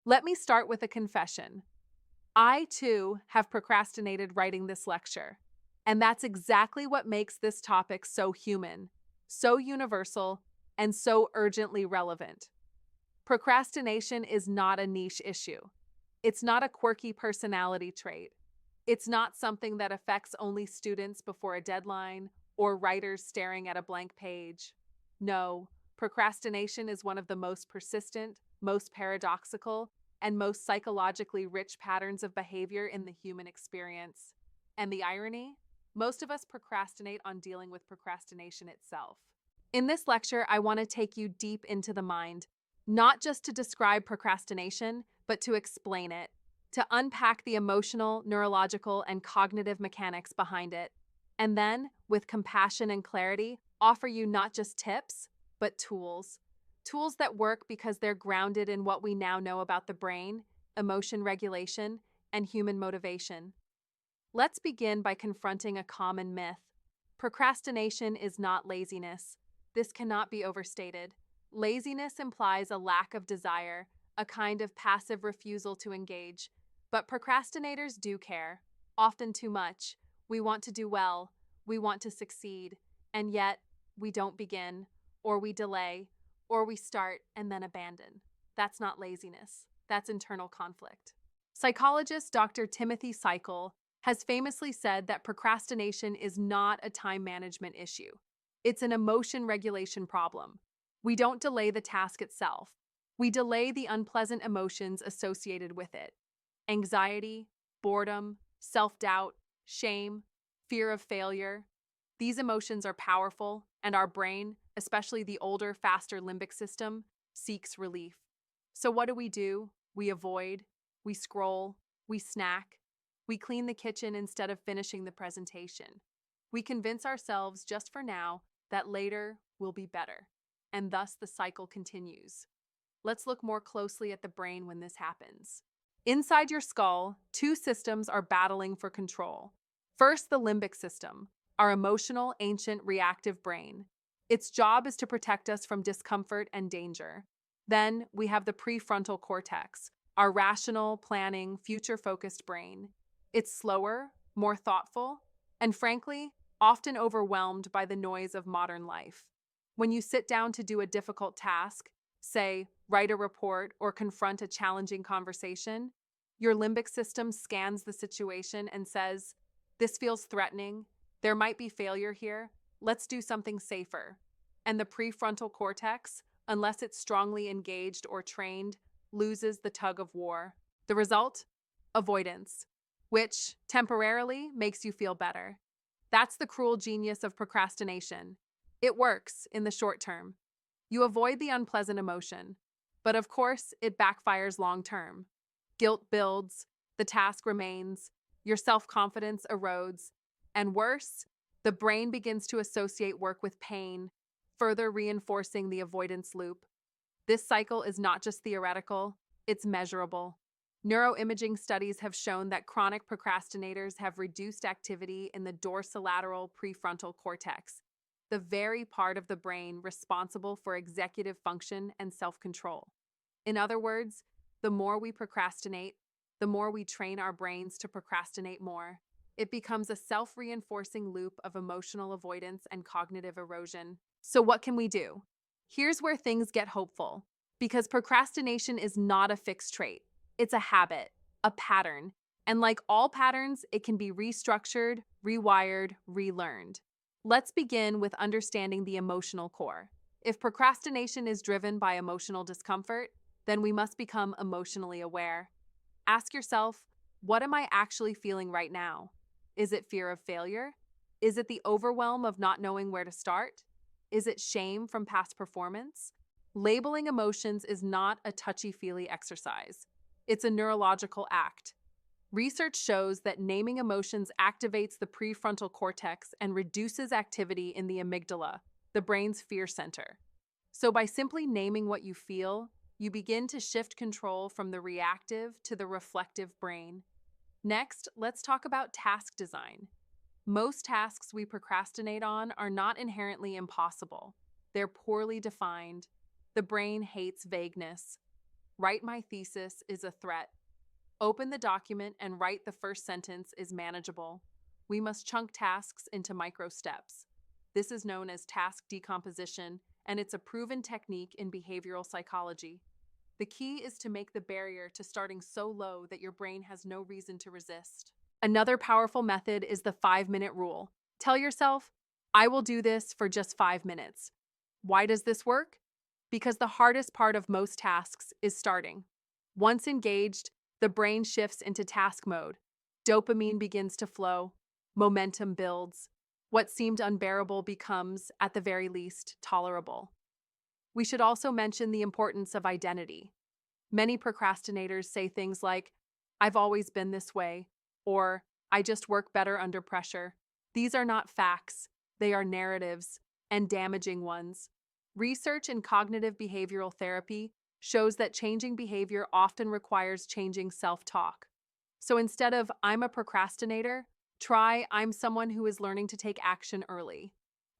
Let me start with a confession. I, too, have procrastinated writing this lecture. And that's exactly what makes this topic so human, so universal, and so urgently relevant. Procrastination is not a niche issue. It's not a quirky personality trait. It's not something that affects only students before a deadline or writers staring at a blank page. No, procrastination is one of the most persistent, most paradoxical, and most psychologically rich patterns of behavior in the human experience. And the irony? Most of us procrastinate on dealing with procrastination itself. In this lecture, I want to take you deep into the mind, not just to describe procrastination, but to explain it, to unpack the emotional, neurological, and cognitive mechanics behind it, and then, with compassion and clarity, offer you not just tips, but tools. Tools that work because they're grounded in what we now know about the brain, emotion regulation, and human motivation. Let's begin by confronting a common myth. Procrastination is not laziness. This cannot be overstated. Laziness implies a lack of desire, a kind of passive refusal to engage. But procrastinators do care, often too much. We want to do well, we want to succeed, and yet we don't begin, or we delay, or we start and then abandon. That's not laziness, that's internal conflict. Psychologist Dr. Timothy Cycle has famously said that procrastination is not a time management issue. It's an emotion regulation problem. We don't delay the task itself. We delay the unpleasant emotions associated with it. Anxiety, boredom, self-doubt, shame, fear of failure. These emotions are powerful, and our brain, especially the older, faster limbic system, seeks relief. So what do? We avoid, we scroll, we snack, we clean the kitchen instead of finishing the presentation. We convince ourselves just for now that later will be better, and thus the cycle continues. Let's look more closely at the brain when this happens. Inside your skull, two systems are battling for control. First, the limbic system, our emotional, ancient, reactive brain. Its job is to protect us from discomfort and danger. Then, we have the prefrontal cortex, our rational, planning, future-focused brain. It's slower, more thoughtful, and frankly, often overwhelmed by the noise of modern life. When you sit down to do a difficult task, say, write a report or confront a challenging conversation, your limbic system scans the situation and says, "This feels threatening. There might be failure here. Let's do something safer." And the prefrontal cortex, unless it's strongly engaged or trained, loses the tug of war. The result? Avoidance, which temporarily makes you feel better. That's the cruel genius of procrastination. It works in the short term. You avoid the unpleasant emotion, but of course, it backfires long term. Guilt builds, the task remains, your self-confidence erodes, and worse, the brain begins to associate work with pain, further reinforcing the avoidance loop. This cycle is not just theoretical, it's measurable. Neuroimaging studies have shown that chronic procrastinators have reduced activity in the dorsolateral prefrontal cortex, the very part of the brain responsible for executive function and self-control. In other words, the more we procrastinate, the more we train our brains to procrastinate more. It becomes a self-reinforcing loop of emotional avoidance and cognitive erosion. So what can we do? Here's where things get hopeful. Because procrastination is not a fixed trait. It's a habit, a pattern. And like all patterns, it can be restructured, rewired, relearned. Let's begin with understanding the emotional core. If procrastination is driven by emotional discomfort, then we must become emotionally aware. Ask yourself, what am I actually feeling right now? Is it fear of failure? Is it the overwhelm of not knowing where to start? Is it shame from past performance? Labeling emotions is not a touchy-feely exercise. It's a neurological act. Research shows that naming emotions activates the prefrontal cortex and reduces activity in the amygdala, the brain's fear center. So by simply naming what you feel, you begin to shift control from the reactive to the reflective brain. Next, let's talk about task design. Most tasks we procrastinate on are not inherently impossible. They're poorly defined. The brain hates vagueness. Write my thesis is a threat. Open the document and write the first sentence is manageable. We must chunk tasks into micro steps. This is known as task decomposition, and it's a proven technique in behavioral psychology. The key is to make the barrier to starting so low that your brain has no reason to resist. Another powerful method is the 5-minute rule. Tell yourself, I will do this for just 5 minutes. Why does this work? Because the hardest part of most tasks is starting. Once engaged, the brain shifts into task mode. Dopamine begins to flow. Momentum builds. What seemed unbearable becomes, at the very least, tolerable. We should also mention the importance of identity. Many procrastinators say things like, I've always been this way, or I just work better under pressure. These are not facts, they are narratives, and damaging ones. Research in cognitive behavioral therapy shows that changing behavior often requires changing self-talk. So instead of I'm a procrastinator, try I'm someone who is learning to take action early.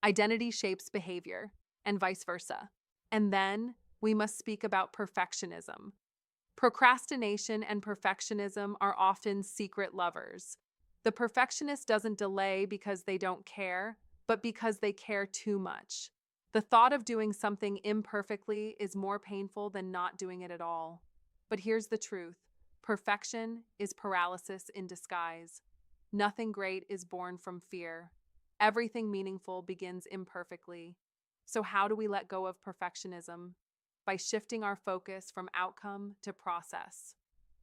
Identity shapes behavior, and vice versa. And then we must speak about perfectionism. Procrastination and perfectionism are often secret lovers. The perfectionist doesn't delay because they don't care, but because they care too much. The thought of doing something imperfectly is more painful than not doing it at all. But here's the truth. Perfection is paralysis in disguise. Nothing great is born from fear. Everything meaningful begins imperfectly. So how do we let go of perfectionism? By shifting our focus from outcome to process.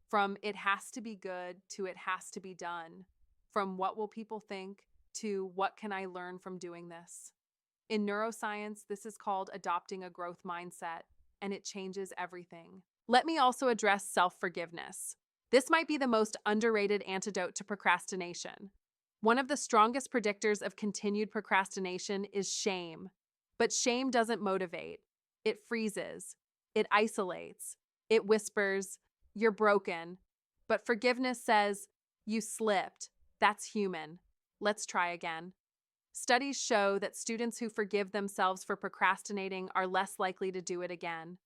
From it has to be good to it has to be done. From what will people think to what can I learn from doing this? In neuroscience, this is called adopting a growth mindset, and it changes everything. Let me also address self-forgiveness. This might be the most underrated antidote to procrastination. One of the strongest predictors of continued procrastination is shame. But shame doesn't motivate. It freezes. It isolates. It whispers, you're broken. But forgiveness says, you slipped. That's human. Let's try again. Studies show that students who forgive themselves for procrastinating are less likely to do it again.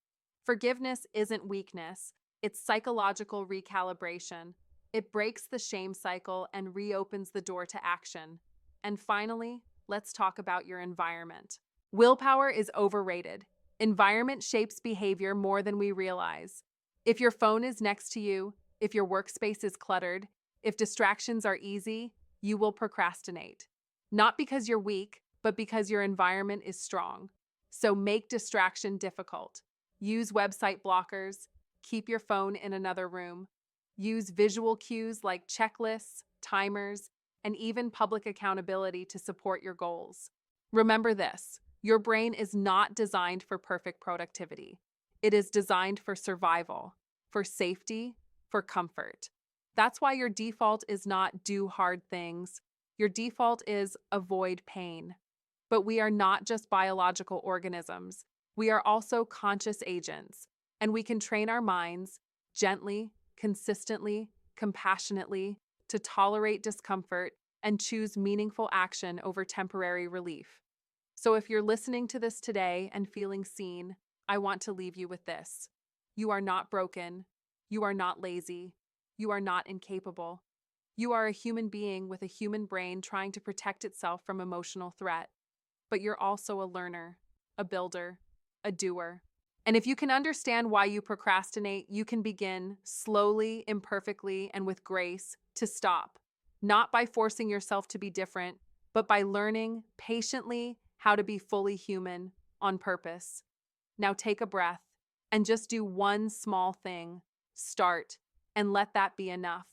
Forgiveness isn't weakness, it's psychological recalibration. It breaks the shame cycle and reopens the door to action. And finally, let's talk about your environment. Willpower is overrated. Environment shapes behavior more than we realize. If your phone is next to you, if your workspace is cluttered, if distractions are easy, you will procrastinate. Not because you're weak, but because your environment is strong. So make distraction difficult. Use website blockers. Keep your phone in another room. Use visual cues like checklists, timers, and even public accountability to support your goals. Remember this, your brain is not designed for perfect productivity. It is designed for survival, for safety, for comfort. That's why your default is not do hard things. Your default is avoid pain. But we are not just biological organisms. We are also conscious agents, and we can train our minds gently, consistently, compassionately to tolerate discomfort and choose meaningful action over temporary relief. So if you're listening to this today and feeling seen, I want to leave you with this. You are not broken. You are not lazy. You are not incapable. You are a human being with a human brain trying to protect itself from emotional threat. But you're also a learner, a builder, a doer. And if you can understand why you procrastinate, you can begin slowly, imperfectly, and with grace to stop. Not by forcing yourself to be different, but by learning patiently how to be fully human on purpose. Now take a breath and just do one small thing. Start and let that be enough.